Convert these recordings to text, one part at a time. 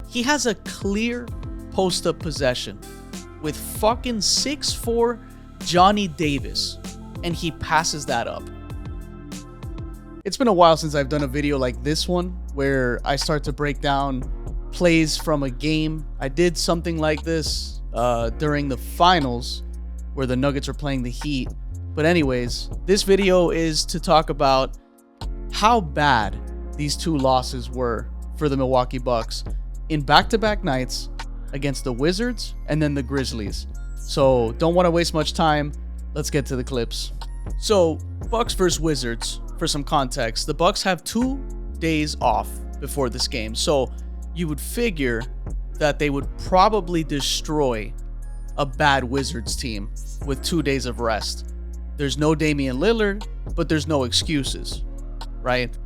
He has a clear post-up possession with fucking 6'4" Johnny Davis, and he passes that up. It's been a while since I've done a video like this one, where I start to break down plays from a game. I did something like this during the finals, where the Nuggets were playing the Heat. But anyways, this video is to talk about how bad these two losses were for the Milwaukee Bucks in back-to-back nights against the Wizards and then the Grizzlies. So don't want to waste much time. Let's get to the clips. So Bucks versus Wizards, for some context, the Bucks have 2 days off before this game. So you would figure that they would probably destroy a bad Wizards team with 2 days of rest. There's no Damian Lillard, but there's no excuses, right?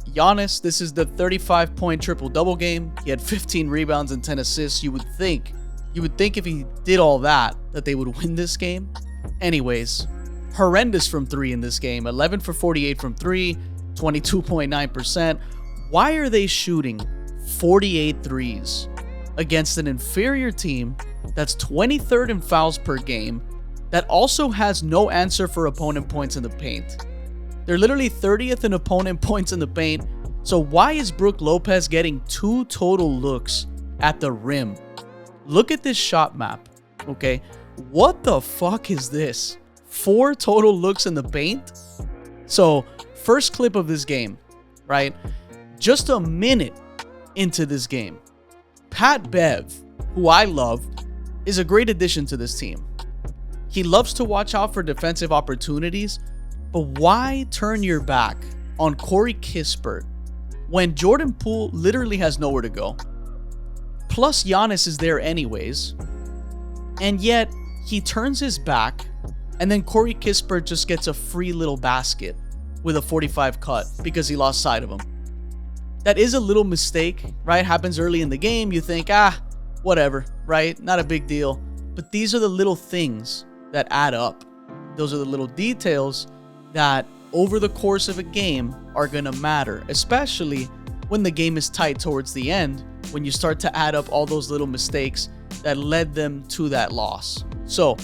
Giannis, this is the 35-point triple-double game. He had 15 rebounds and 10 assists. You would think if he did all that they would win this game. Anyways, horrendous from 3 in this game. 11 for 48 from 3, 22.9%. Why are they shooting 48 threes against an inferior team that's 23rd in fouls per game, that also has no answer for opponent points in the paint? They're literally 30th in opponent points in the paint. So why is Brook Lopez getting 2 total looks at the rim? Look at this shot map, okay? What the fuck is this? 4 total looks in the paint? So, first clip of this game, right? Just a minute into this game, Pat Bev, who I love, is a great addition to this team. He loves to watch out for defensive opportunities, but why turn your back on Corey Kispert when Jordan Poole literally has nowhere to go? Plus Giannis is there anyways, and yet he turns his back, and then Corey Kispert just gets a free little basket with a 45 cut because he lost sight of him. That is a little mistake, right? Happens early in the game. You think, whatever, right? Not a big deal. But these are the little things that add up. Those are the little details that over the course of a game are going to matter, especially when the game is tight towards the end, when you start to add up all those little mistakes that led them to that loss. So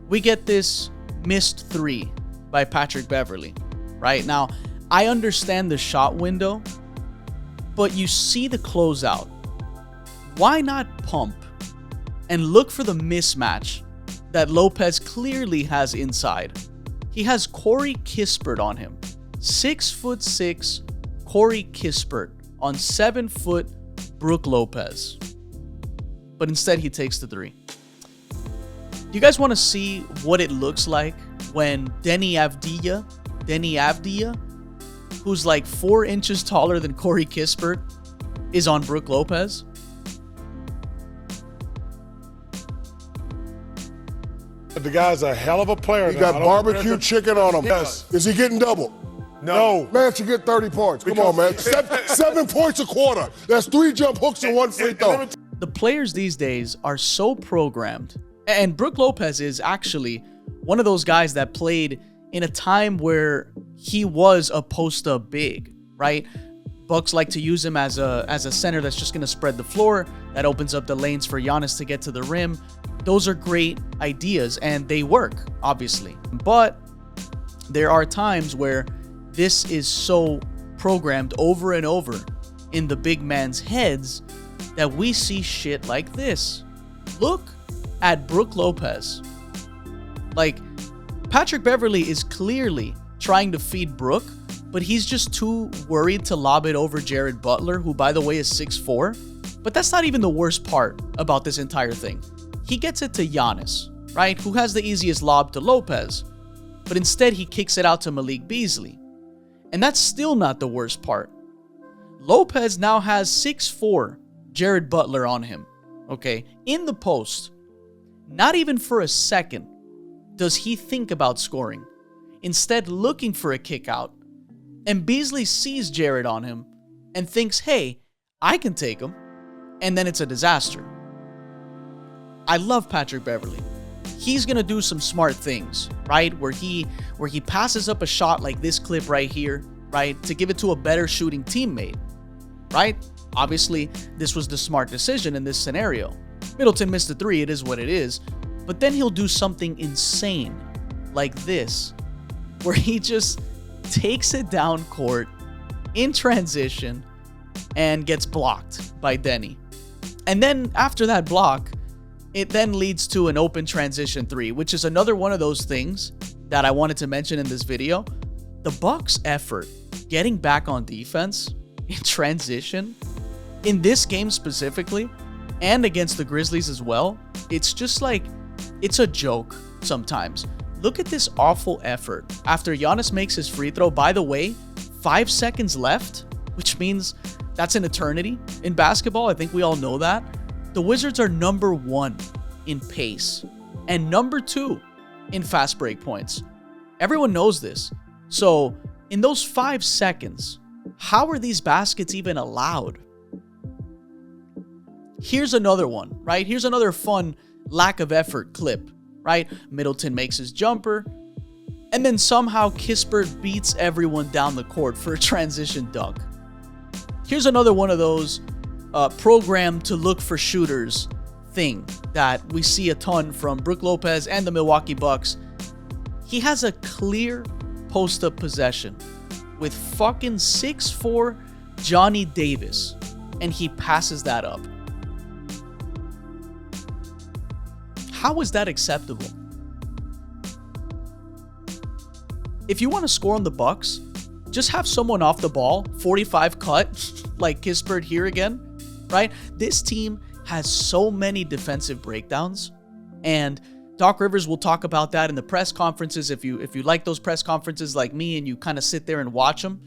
we get this missed 3 by Patrick Beverley, right? Now, I understand the shot window, but you see the closeout. Why not pump and look for the mismatch that Lopez clearly has inside? He has Corey Kispert on him. 6'6" Corey Kispert on 7' Brook Lopez. But instead he takes the 3. You guys want to see what it looks like when Denny Avdija, who's like 4 inches taller than Corey Kispert, is on Brook Lopez? The guy's a hell of a player. He got barbecue chicken on him. Yes. Is he getting double? No. Man should get 30 points. Come on, man. 7 points a quarter. That's 3 jump hooks and 1 free throw. The players these days are so programmed. And Brook Lopez is actually one of those guys that played in a time where he was a post-up big, right? Bucks like to use him as a center that's just going to spread the floor. That opens up the lanes for Giannis to get to the rim. Those are great ideas, and they work, obviously. But there are times where this is so programmed over and over in the big man's heads that we see shit like this. Look at Brook Lopez. Like, Patrick Beverley is clearly trying to feed Brook, but he's just too worried to lob it over Jared Butler, who, by the way, is 6'4". But that's not even the worst part about this entire thing. He gets it to Giannis, right, who has the easiest lob to Lopez, but instead he kicks it out to Malik Beasley. And that's still not the worst part. Lopez now has 6'4" Jared Butler on him, okay, in the post. Not even for a second does he think about scoring, instead looking for a kick out. And Beasley sees Jared on him and thinks, hey, I can take him. And then it's a disaster. I love Patrick Beverley. He's going to do some smart things, right? Where he passes up a shot like this clip right here, right? To give it to a better shooting teammate, right? Obviously, this was the smart decision in this scenario. Middleton missed the three, it is what it is. But then he'll do something insane like this, where he just takes it down court in transition and gets blocked by Denny. And then after that block, it then leads to an open transition three, which is another one of those things that I wanted to mention in this video. The Bucks' effort getting back on defense in transition, in this game specifically, and against the Grizzlies as well, it's just like, it's a joke sometimes. Look at this awful effort. After Giannis makes his free throw, by the way, 5 seconds left, which means that's an eternity in basketball. I think we all know that. The Wizards are number 1 in pace and number 2 in fast break points. Everyone knows this. So in those 5 seconds, how are these baskets even allowed? Here's another one, right? Here's another fun lack of effort clip, right? Middleton makes his jumper, and then somehow Kispert beats everyone down the court for a transition dunk. Here's another one of those programmed to look for shooters thing that we see a ton from Brook Lopez and the Milwaukee Bucks. He has a clear post-up possession with fucking 6'4" Johnny Davis, and he passes that up. How is that acceptable? If you want to score on the Bucks, just have someone off the ball, 45 cut, like Kispert here again, right? This team has so many defensive breakdowns, and Doc Rivers will talk about that in the press conferences. If you like those press conferences like me and you kind of sit there and watch them,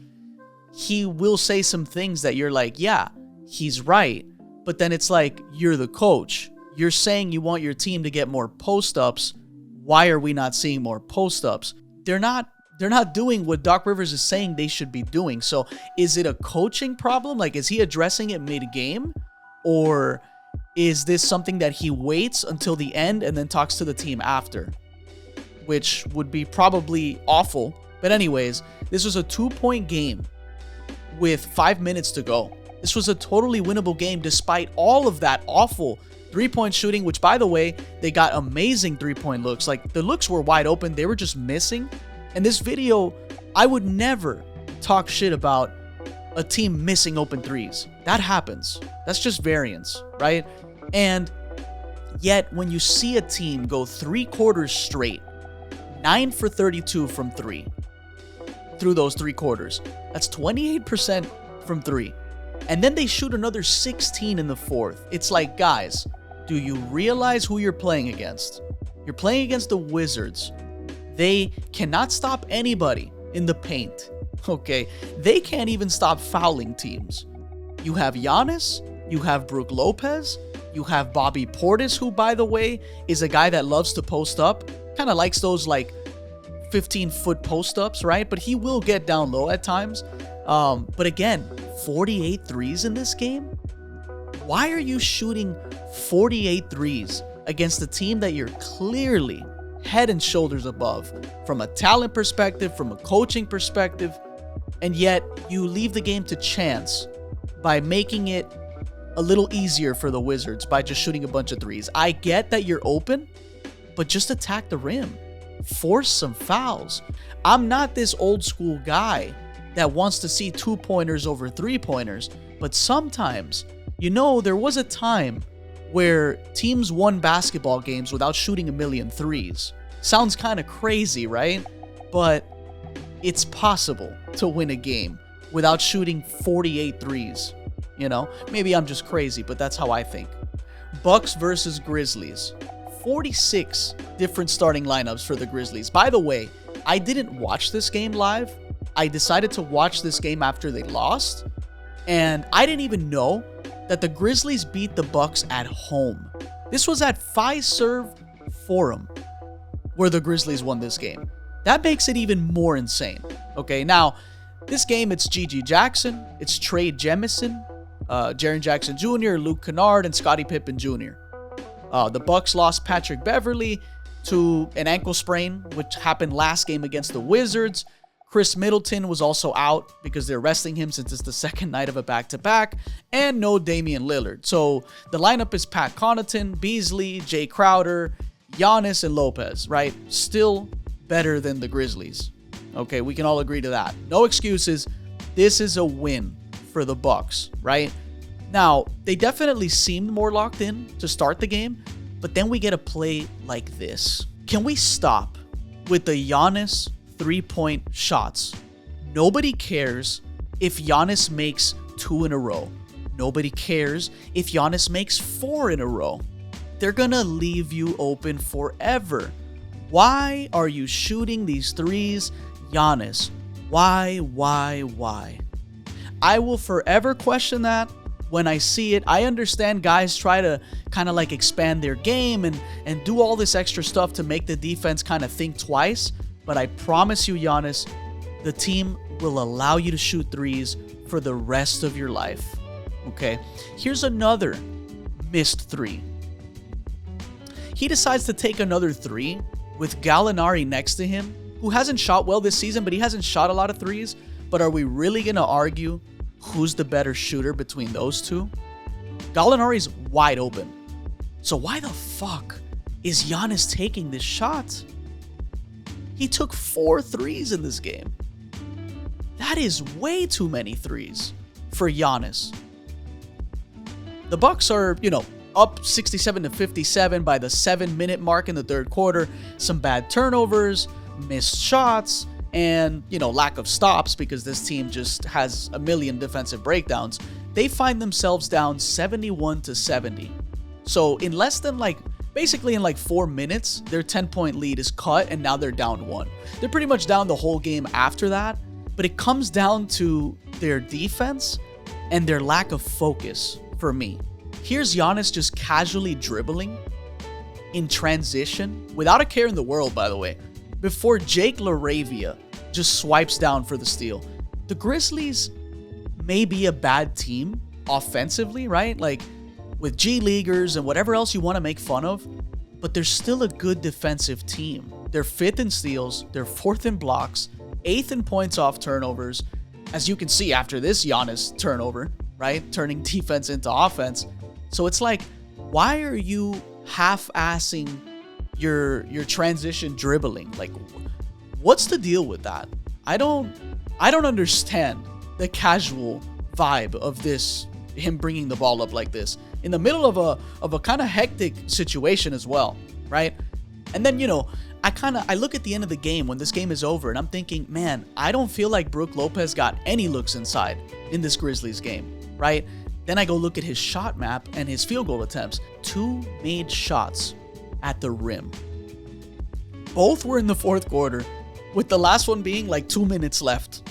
he will say some things that you're like, yeah, he's right. But then it's like, you're the coach. You're saying you want your team to get more post-ups. Why are we not seeing more post-ups? They're not doing what Doc Rivers is saying they should be doing. So is it a coaching problem? Like, is he addressing it mid-game? Or is this something that he waits until the end and then talks to the team after? Which would be probably awful. But anyways, this was a 2-point game with 5 minutes to go. This was a totally winnable game despite all of that awful three-point shooting, which, by the way, they got amazing three-point looks. Like, the looks were wide open. They were just missing. And this video, I would never talk shit about a team missing open threes. That happens. That's just variance, right? And yet, when you see a team go 3 quarters straight, 9 for 32 from 3 through those 3 quarters, that's 28% from 3. And then they shoot another 16 in the 4th. It's like, guys, do you realize who you're playing against? You're playing against the Wizards. They cannot stop anybody in the paint, okay? They can't even stop fouling teams. You have Giannis, you have Brook Lopez, you have Bobby Portis, who, by the way, is a guy that loves to post up. Kind of likes those, like, 15-foot post-ups, right? But he will get down low at times. But again, 48 threes in this game? Why are you shooting 48 threes against a team that you're clearly head and shoulders above from a talent perspective, from a coaching perspective, and yet you leave the game to chance by making it a little easier for the Wizards by just shooting a bunch of threes? I get that you're open, but just attack the rim. Force some fouls. I'm not this old school guy that wants to see 2-pointers over 3-pointers, but sometimes, you know, there was a time where teams won basketball games without shooting a million threes. Sounds kind of crazy, right? But it's possible to win a game without shooting 48 threes. You know, maybe I'm just crazy, but that's how I think. Bucks versus Grizzlies. 46 different starting lineups for the Grizzlies. By the way, I didn't watch this game live. I decided to watch this game after they lost, and I didn't even know that the Grizzlies beat the Bucks at home. This was at Fiserv Forum where the Grizzlies won this game. That makes it even more insane. Okay, now, this game, it's Gigi Jackson, it's Trey Jemison, Jaren Jackson Jr., Luke Kennard, and Scottie Pippen Jr. The Bucks lost Patrick Beverley to an ankle sprain, which happened last game against the Wizards. Chris Middleton was also out because they're resting him since it's the second night of a back-to-back, and no Damian Lillard. So the lineup is Pat Connaughton, Beasley, Jay Crowder, Giannis, and Lopez, right? Still better than the Grizzlies. Okay, we can all agree to that. No excuses. This is a win for the Bucks, right? Now, they definitely seemed more locked in to start the game, but then we get a play like this. Can we stop with the Giannis 3-point shots? Nobody cares if Giannis makes 2 in a row. Nobody cares if Giannis makes 4 in a row. They're gonna leave you open forever. Why are you shooting these threes, Giannis? Why? I will forever question that when I see it. I understand guys try to kind of like expand their game and do all this extra stuff to make the defense kind of think twice. But I promise you, Giannis, the team will allow you to shoot threes for the rest of your life. Okay, here's another missed 3. He decides to take another 3 with Gallinari next to him, who hasn't shot well this season, but he hasn't shot a lot of threes. But are we really going to argue who's the better shooter between those two? Gallinari's wide open. So why the fuck is Giannis taking this shot? He took 4 threes in this game. That is way too many threes for Giannis. The Bucks are, up 67-57 by the 7-minute mark in the third quarter. Some bad turnovers, missed shots, and, lack of stops because this team just has a million defensive breakdowns. They find themselves down 71-70. So in less than basically in 4 minutes, their 10-point lead is cut and now they're down 1. They're pretty much down the whole game after that, but it comes down to their defense and their lack of focus for me. Here's Giannis just casually dribbling in transition without a care in the world, by the way, before Jake LaRavia just swipes down for the steal. The Grizzlies may be a bad team offensively, right? With G Leaguers and whatever else you want to make fun of, but they're still a good defensive team. They're 5th in steals, they're 4th in blocks, 8th in points off turnovers. As you can see after this Giannis turnover, right? Turning defense into offense. So it's why are you half-assing your transition dribbling? What's the deal with that? I don't understand the casual vibe of this, him bringing the ball up like this in the middle of a kind of hectic situation as well, right? And then, I look at the end of the game when this game is over and I'm thinking, man, I don't feel like Brook Lopez got any looks inside in this Grizzlies game, right? Then I go look at his shot map and his field goal attempts. 2 made shots at the rim. Both were in the fourth quarter, with the last one being 2 minutes left.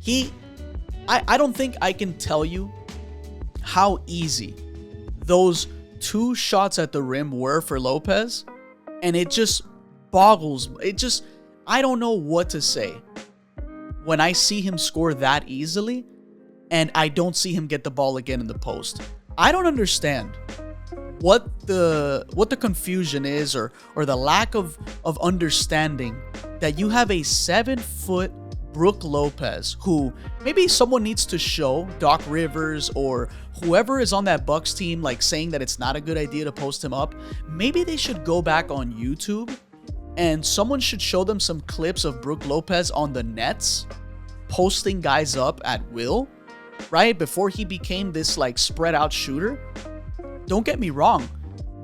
I don't think I can tell you how easy those 2 shots at the rim were for Lopez, and it just boggles. I don't know what to say when I see him score that easily and I don't see him get the ball again in the post. I don't understand what the confusion is or the lack of understanding that you have a 7-foot Brook Lopez, who maybe someone needs to show Doc Rivers or whoever is on that Bucks team, saying that it's not a good idea to post him up. Maybe they should go back on YouTube and someone should show them some clips of Brook Lopez on the Nets posting guys up at will, right? Before he became this spread out shooter. Don't get me wrong.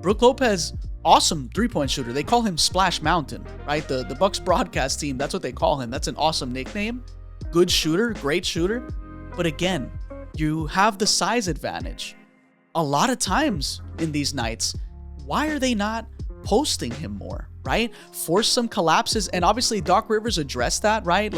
Brook Lopez, awesome 3-point shooter. They call him Splash Mountain, right? The Bucks broadcast team, that's what they call him. That's an awesome nickname. Good shooter, great shooter. But again, you have the size advantage. A lot of times in these nights, why are they not posting him more, right? Force some collapses. And obviously Doc Rivers addressed that, right?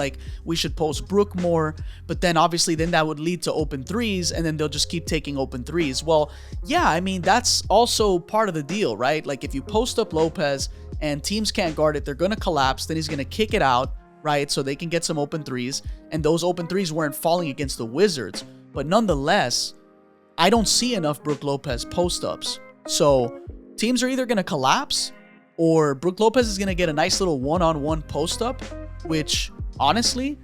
We should post Brook more, but then obviously then that would lead to open threes and then they'll just keep taking open threes. Well, yeah, that's also part of the deal, right? If you post up Lopez and teams can't guard it, they're going to collapse. Then he's going to kick it out, right? So they can get some open threes. And those open threes weren't falling against the Wizards. But nonetheless, I don't see enough Brook Lopez post-ups. So teams are either going to collapse or Brook Lopez is going to get a nice little one-on-one post-up, which honestly,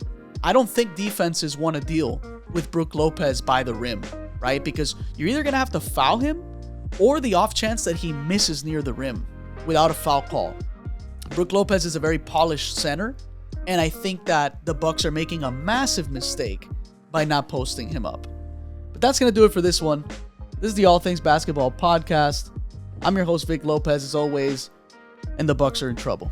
I don't think defenses want to deal with Brook Lopez by the rim, right? Because you're either going to have to foul him or the off chance that he misses near the rim without a foul call. Brook Lopez is a very polished center, and I think that the Bucks are making a massive mistake by not posting him up. But that's going to do it for this one. This is the All Things Basketball podcast. I'm your host, Vic Lopez, as always, and the Bucks are in trouble.